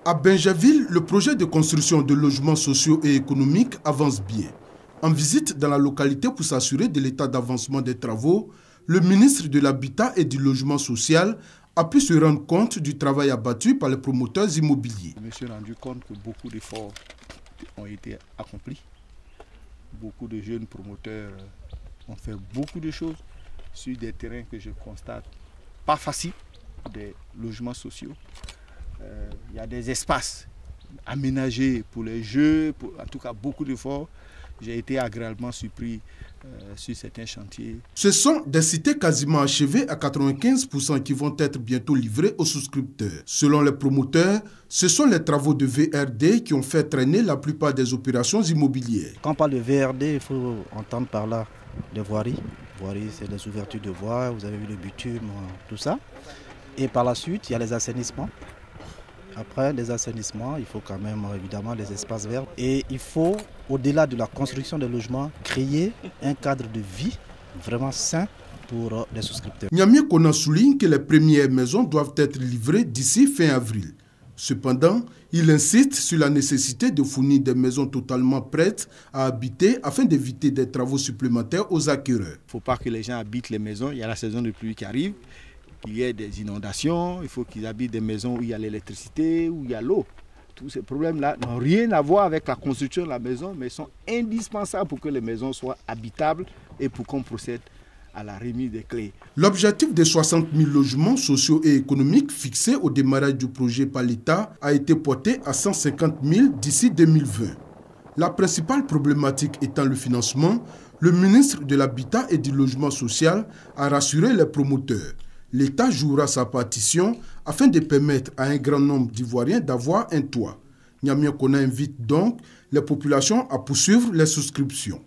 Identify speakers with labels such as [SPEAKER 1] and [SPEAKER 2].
[SPEAKER 1] À Binjaville, le projet de construction de logements sociaux et économiques avance bien. En visite dans la localité pour s'assurer de l'état d'avancement des travaux, le ministre de l'Habitat et du Logement social a pu se rendre compte du travail abattu par les promoteurs immobiliers.
[SPEAKER 2] Je me suis rendu compte que beaucoup d'efforts ont été accomplis. Beaucoup de jeunes promoteurs ont fait beaucoup de choses sur des terrains que je constate pas faciles, des logements sociaux. Il y a des espaces aménagés pour les jeux, en tout cas beaucoup d'efforts. J'ai été agréablement surpris sur certains chantiers.
[SPEAKER 1] Ce sont des cités quasiment achevées à 95% qui vont être bientôt livrées aux souscripteurs. Selon les promoteurs, ce sont les travaux de VRD qui ont fait traîner la plupart des opérations immobilières.
[SPEAKER 3] Quand on parle de VRD, il faut entendre par là des voiries. Voiries, c'est des ouvertures de voies, vous avez vu le bitume, tout ça. Et par la suite, il y a les assainissements. Après les assainissements, il faut quand même évidemment des espaces verts. Et il faut, au-delà de la construction des logements, créer un cadre de vie vraiment sain pour les souscripteurs.
[SPEAKER 1] Niamey Kona souligne que les premières maisons doivent être livrées d'ici fin avril. Cependant, il insiste sur la nécessité de fournir des maisons totalement prêtes à habiter afin d'éviter des travaux supplémentaires aux acquéreurs.
[SPEAKER 2] Il ne faut pas que les gens habitent les maisons, il y a la saison de pluie qui arrive. Il y a des inondations, il faut qu'ils habitent des maisons où il y a l'électricité, où il y a l'eau. Tous ces problèmes-là n'ont rien à voir avec la construction de la maison, mais sont indispensables pour que les maisons soient habitables et pour qu'on procède à la remise des clés.
[SPEAKER 1] L'objectif de 60 000 logements sociaux et économiques fixé au démarrage du projet par l'État a été porté à 150 000 d'ici 2020. La principale problématique étant le financement, le ministre de l'Habitat et du Logement social a rassuré les promoteurs. L'État jouera sa partition afin de permettre à un grand nombre d'Ivoiriens d'avoir un toit. Niamey Kona invite donc les populations à poursuivre les souscriptions.